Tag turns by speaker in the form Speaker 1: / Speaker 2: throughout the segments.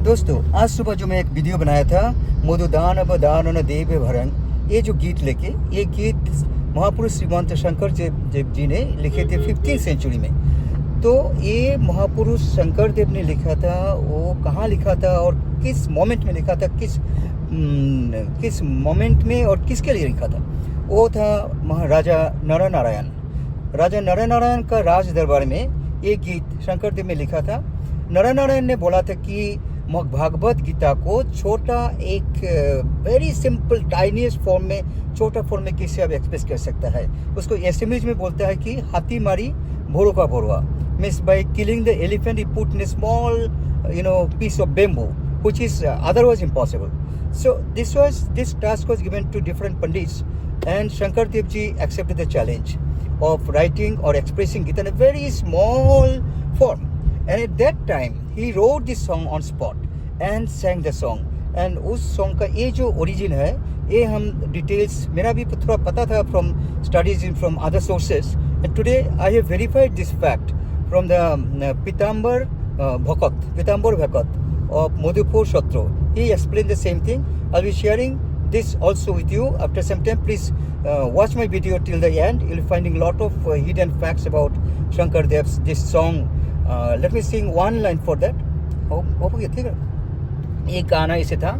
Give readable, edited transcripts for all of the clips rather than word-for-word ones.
Speaker 1: दोस्तों, आज सुबह जो मैं एक वीडियो बनाया था मधुदान बदानन देव भरंग, ये जो गीत लेके, ये गीत महापुरुष श्रीमंत शंकर देव जी ने लिखे थे 15वीं सेंचुरी में। तो ये महापुरुष शंकर देव ने लिखा था, वो कहाँ लिखा था और किस मोमेंट में लिखा था, किस मोमेंट में और किसके लिए लिखा था? वो था महाराजा नरनारायण। राजा नरनारायण का राज दरबार में ये गीत शंकर देव ने लिखा था। नरनारायण ने बोला था कि भागवत गीता को छोटा, एक वेरी सिंपल टाइनीस्ट फॉर्म में, छोटा फॉर्म में कैसे अब एक्सप्रेस कर सकता है। उसको एसेम्बलीज में बोलता है कि हाथी मारी भोरो का भोरवा, means by killing the elephant he put in small piece of bamboo, which is otherwise impossible. So this task was given to different pandits, and Shankar Dev Ji accepted the challenge of writing or expressing Gita in a very small form. And at that time he wrote this song on spot and sang the song. And उस song का ये जो origin है, ये हम details मेरा भी थोड़ा पता था from studies from other sources, and today I have verified this fact from the Pitambar Bhakat of Madhupur Shatra. He explained the same thing. I'll be sharing this also with you after some time. Please watch my video till the end. You'll be finding a lot of hidden facts about Shankar Dev's this song. Let me sing one line for that. एक गाना इसे था,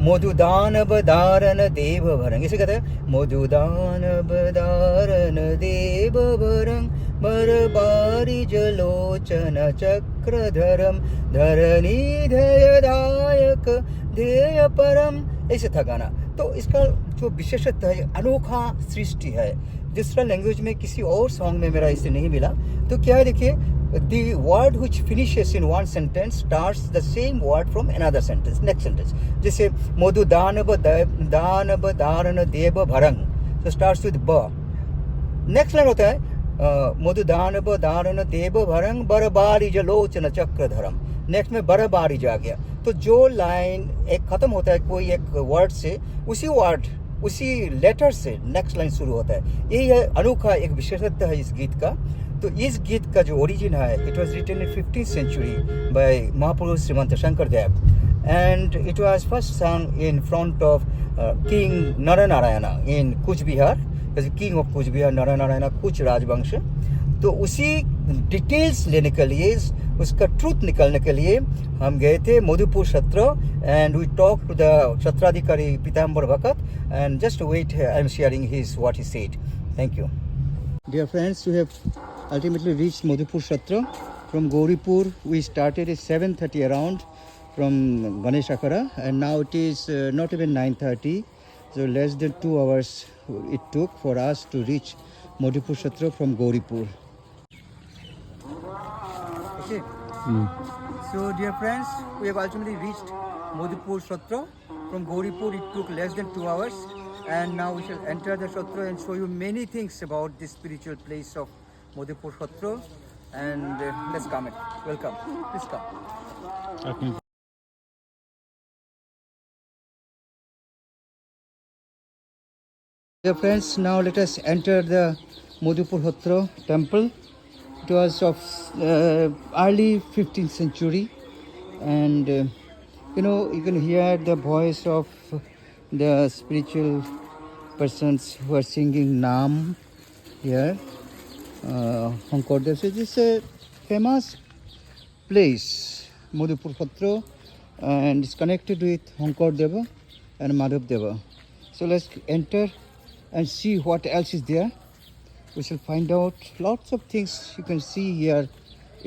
Speaker 1: मधुदान बदारन देव भरंग, इसे कहते हैं मधुदान बदारन देव भरंग, बरबारी जलोचन चक्रधरम, धरणी धयदायक ध्येय परम, ऐसे था गाना। तो इसका जो विशेषत्व है, अनोखा सृष्टि है, दूसरा लैंग्वेज में किसी और सॉन्ग में मेरा इसे नहीं मिला। तो क्या है, देखिए, the word which finishes in one sentence starts the same word from another sentence, next sentence. जैसे मधु दानव दारण देव भरंग, so starts with ब। नेक्स्ट लाइन होता है मधु दानव दारण देव भरंग, बरबारी जलोचन चक्रधरम। नेक्स्ट में बरबारी जा गया। तो जो लाइन एक खत्म होता है कोई एक वर्ड से, उसी लेटर से नेक्स्ट लाइन शुरू होता है। यही है अनोखा एक विशेषत्व है इस गीत का। तो इस गीत का जो ओरिजिन है, it was written in 15th century by महापुरुष Srimanta Sankar Dev, and it was first song in front of king Naranarayan in Cooch Behar, king of Cooch Behar Naranarayan Cooch राजवंश। तो उसी डिटेल्स लेने के लिए, उसका ट्रूथ निकालने के लिए हम गए थे Madhupur Satra, and we talk to the Satradhikari Pitambar Bhagat, and just wait, I am sharing his what he said. Thank you. Dear friends, we have ultimately reached Madhupur Satra. From Gauripur, we started at 7:30 around from Ganesh Akhara, and now it is not even 9:30, so less than 2 hours it took for us to reach Madhupur Satra from Gauripur. Okay. So dear friends, we have ultimately reached Madhupur Satra. From Gauripur it took less than 2 hours. And now we shall enter the Shatra and show you many things about this spiritual place of Madhupur Shatra. And let's come in. Welcome. Please come. Okay. Dear friends, now let us enter the Madhupur Shatra temple. It was of early 15th century, and you can hear the voice of the spiritual persons who are singing Naam here. Hankordev. So this is a famous place, Madhupur Shatra, and it's connected with Hankordeva and Madhavdeva. So let's enter and see what else is there. We shall find out lots of things you can see here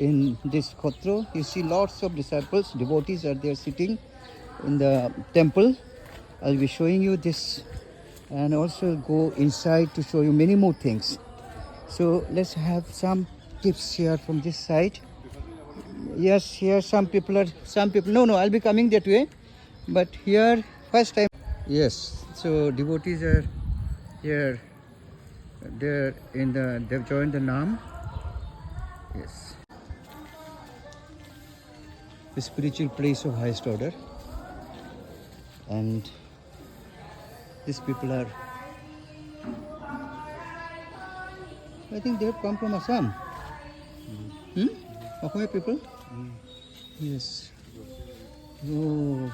Speaker 1: in this Shatra. You see lots of disciples, devotees are there sitting in the temple. I'll be showing you this and also go inside to show you many more things. So let's have some tips here from this side. Yes, here some people, no, I'll be coming that way, but here first time. Yes, so devotees are here, they've joined the Naam. Yes, the spiritual place of highest order, and these people are, I think they have come from Assam. Assam people? Yes. Oh,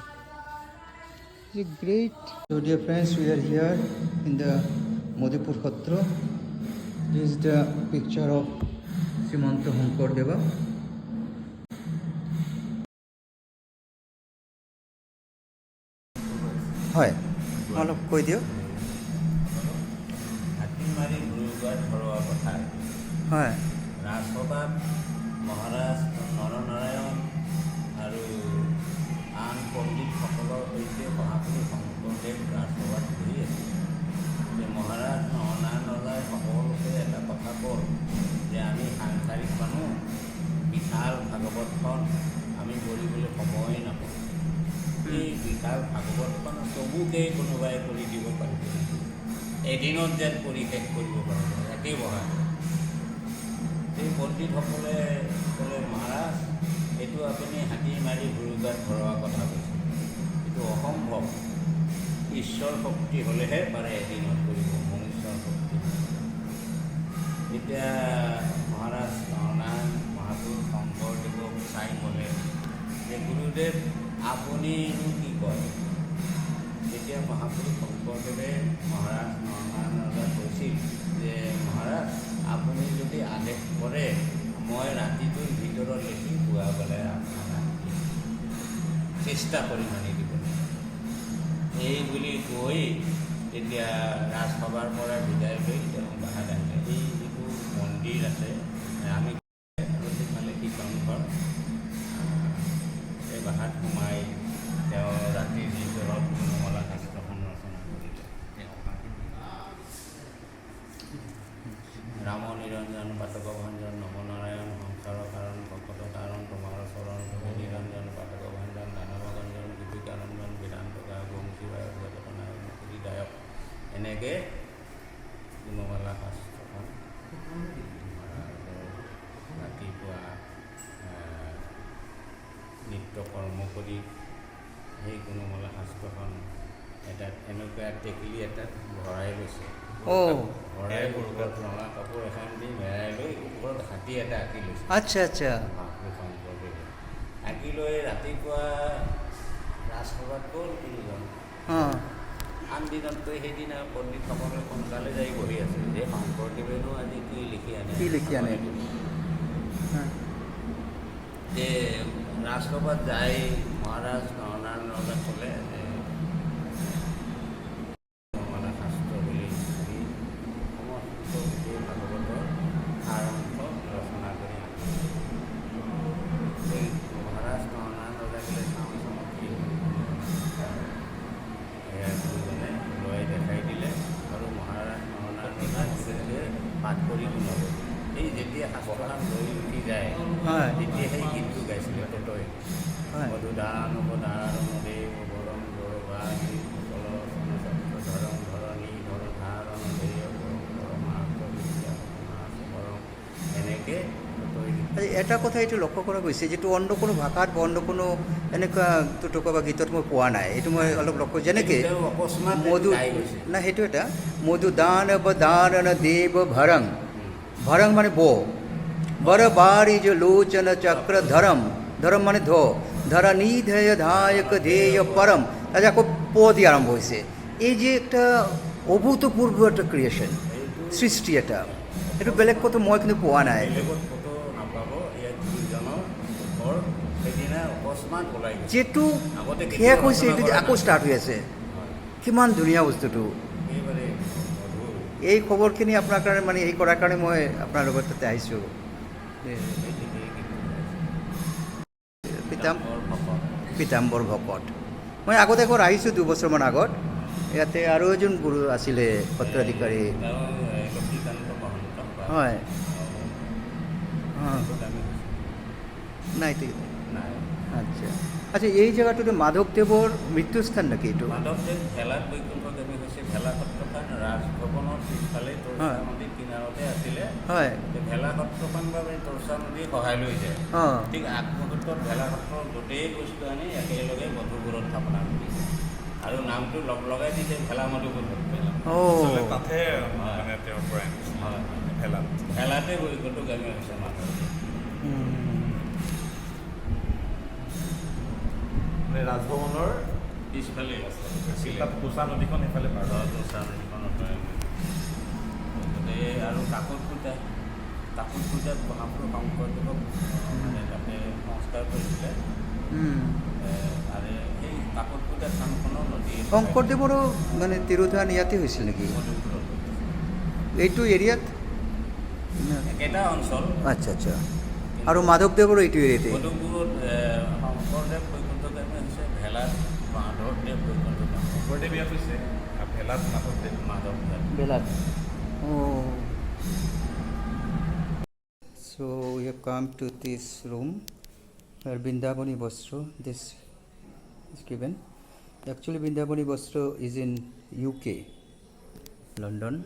Speaker 1: it's great. So dear friends, we are here in the Modipur Khatra. This is the picture of Srimanta Shankardeva. হয় অলপ কৈ দিয়ক
Speaker 2: হাতীমাৰি গুৰুগড় ঘৰুৱা কথা
Speaker 1: হয়
Speaker 2: ৰাজসভাত মহাৰাজ নৰনাৰায়ণ আৰু আন পণ্ডিতসকলৰ সৈতে মহাপুৰুষ শংকৰদেৱ ৰাজসভাত বহি আছিল যে মহাৰাজ নৰনাৰায়ণলৈ সকলোকে এটা কথা ক'ল যে আমি সাংসাৰিক মানুহ বিশাল ভাগৱতখন আমি পঢ়িবলৈ সময় নাপাওঁ এই বিশাল ভাগৱতখন চবুকেই কোনোবাই কৰি দিব পাৰিব এদিনত যেন পঢ়ি শেষ কৰিব পাৰিব একেই বহাগ এই পণ্ডিতসকলে ক'লে মহাৰাজ এইটো আপুনি হাতী মাৰি গুৰুগাত ভৰোৱা কথা কৈছে এইটো অসম্ভৱ ঈশ্বৰ শক্তি হ'লেহে পাৰে এদিনত কৰিব মনুষ্যৰ শক্তি এতিয়া মহাৰাজ নৰনাৰায়ণ মহাপুৰুষ শংকৰদেৱক চাই ক'লে যে গুৰুদেৱ আপুনিনো কি কয় তেতিয়া মহাপুৰুষ শংকৰদেৱে মহাৰাজ নৰনাৰায়ণলৈ কৈছিল যে মহাৰাজ আপুনি যদি আদেশ কৰে মই ৰাতিটোৰ ভিতৰত লিখি পুৱা পেলাই আপোনাক চেষ্টা কৰি মানি দিবলৈ এই বুলি কৈ তেতিয়া ৰাজসভাৰ পৰা বিদায় লৈ তেওঁ বাহাত আহিলে এই যিটো মন্দিৰ আছে আমি ফালে কীৰ্তনঘৰ এই বাহাত সোমাই তেওঁ ৰাতিৰ ভিতৰত গুণমালা শাস্ত্ৰখন ৰচনা কৰিলে ৰাম নিৰঞ্জন পাতক ভঞ্জন নৱনাৰায়ণ সংসাৰৰ কাৰণ ভকত কাৰণ তোমাৰ চৰণ তুমি নিৰঞ্জন পাতক ভঞ্জন দানৱগঞ্জন গোপিকানন্দন বিধানটকা বংশীবায়ক জগতনায়ক মুক্তিদায়ক এনেকৈ গুণমালা শাস্ত্ৰখন ৰাতিপুৱা নিত্য কৰ্ম কৰি সেই গুণমালা শাস্ত্ৰখন এটাত এনেকুৱা টেকেলি এটাত ভৰাই লৈছে ভৰাই ওপৰত ৰঙা কাপোৰ এখন দি মেৰাই লৈ ওপৰত হাতী এটা আঁকি লৈছে
Speaker 1: আচ্ছা আচ্ছা
Speaker 2: আঁকি লৈ ৰাতিপুৱা ৰাজসভাত গ'ল তিনিজন আন দিনতকৈ সেইদিনা পণ্ডিতসকলে সোনকালে যাই বহি আছে যে শংকৰদেৱেনো আজি কি লিখি আনে যে ৰাজসভাত যাই মহাৰাজ নৰনাৰায়ণলৈ ক'লে যে গুণমালা শাস্ত্ৰ বুলি আমি সমস্ত গোটেই ভাগৱতৰ সাৰাংশ ৰচনা কৰি সেই মহাৰাজ নৰনাৰায়ণলৈ গ'লে চাওঁ কি এয়া গুৰুজনে লৈ দেখাই দিলে আৰু মহাৰাজ নৰনাৰায়ণে পাঠ কৰি শুনাব এই যেতিয়া শাস্ত্ৰখন লৈ উঠি যায় তেতিয়া সেই গীতটো গাইছিলে ততই মধুদান অৱদাৰণ দেৱ বৰম গৌৰৱাগী ধৰম ধৰণী ধৰধাৰণ দেৱ পৰম এনেকৈ
Speaker 1: এটা কথা এইটো লক্ষ্য কৰা গৈছে যিটো অন্য কোনো ভাষাত বা অন্য কোনো এনেকুৱা টুটুকা বা গীতত মই পোৱা নাই এইটো মই অলপ লক্ষ্য যেনেকৈ মধু না সেইটো এটা মধুদান অৱদাৰণ দেৱ ভৰং ভরং মানে বো बर बारिज लोचन चक्र धरम धरम মানে ধ ধরা নিধেয় ধায়ক ধেয় পরম তাহলে আকৌ প দিয়ে আৰম্ভ হৈছে এই যে একটা অভূতপূৰ্ব একটা ক্ৰিয়েশ্যন সৃষ্টি এটা এইটো বেলেগ ক'তো মই কিন্তু পোৱা নাই যিটো শেষ হৈছে এইটো আকৌ ষ্টাৰ্ট হৈ আছে কিমান ধুনীয়া বস্তুটো এই খবৰখিনি আপোনাৰ কাৰণে মানে এই কৰাৰ কাৰণে মই আপোনাৰ লগত তাতে আহিছোঁ পীতাম্বৰ ভকত মই আগতে এবাৰ আহিছোঁ দুবছৰমান আগত ইয়াতে আৰু এজন গুৰু আছিলে সত্ৰাধিকাৰী হয় নাই ঠিক আচ্ছা আচ্ছা এই জেগাটোতো মাধৱদেৱৰ মৃত্যুস্থান নেকি এইটো
Speaker 2: মাধৱদেৱ ভেলাত বৈকুণ্ঠদেৱী হৈছে ভেলা সত্ৰখন ৰাজভৱনৰ পিছফালে তোৰছা নদীৰ কিনাৰতে আছিলে
Speaker 1: হয়
Speaker 2: ভেলা সত্ৰখন বাবে তোৰছা নদী সহায় লৈ যায় ঠিক আগমুহূৰ্তত ভেলা সত্ৰৰ গোটেই বস্তু আনি একেলগে মধুপুৰত স্থাপনা কৰিছে আৰু নামটো লগাই দিছে ভেলা মধুপুৰ ভেলাতে বৈকুণ্ঠগামী হৈছে মাধৱদেৱ
Speaker 3: মানে ৰাজভৱনৰ
Speaker 2: পিছফালেই আছে
Speaker 3: তাত কোচা নদীখন সেইফালে পাৰ হয়।
Speaker 2: গতিকে আৰু কাকত পূজাত মহাপুৰুষ শংকৰদেৱক মানে তাতে সংস্কাৰ কৰিছিলে। আৰু সেই কাকত পূজা থানখনৰ নদী
Speaker 1: শংকৰদেৱৰো মানে তিৰোধান ইয়াতে হৈছিল নেকি
Speaker 2: মধুপুৰত
Speaker 1: এইটো এৰিয়াত?
Speaker 2: একেটা অঞ্চল।
Speaker 1: আচ্ছা আচ্ছা। আৰু মাধৱদেৱৰো এইটো এৰিয়াতে?
Speaker 2: মধুপুৰত শংকৰদেৱ বৈকুণ্ঠদেৱ হৈছে ভেলাত মাধৱদেৱ বৈকুণ্ঠদেৱ।
Speaker 3: শংকৰদেৱ ইয়াত হৈছে আৰু ভেলাত মাধৱদেৱ।
Speaker 1: বেলাত। Oh. So we have come to this room where Brindavani Vastra this is given. Actually Brindavani Vastra is in UK, London.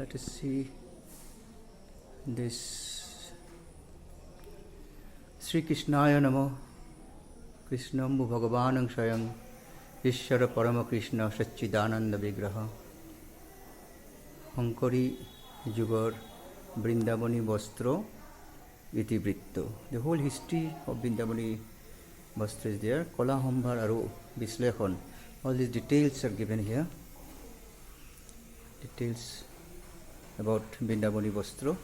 Speaker 1: Let us see this. Sri Krishnaya Namo Krishnambu Bhagavanam Swayam Ishvara Parama Krishna Satchidananda Vigraha Hankari Jugar Brindavani Vastra Itibritto. The whole history of Brindavani Vastra is there. Kola Hambar Aru Bislekhan. All these details are given here. Details about Brindavani Vastra.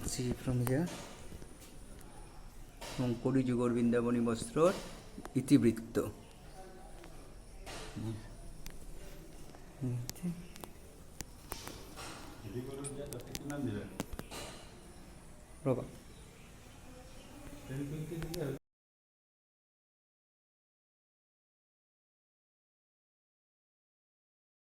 Speaker 1: See from here. Hankari Jugar Brindavani Vastra Itibritto. Robert.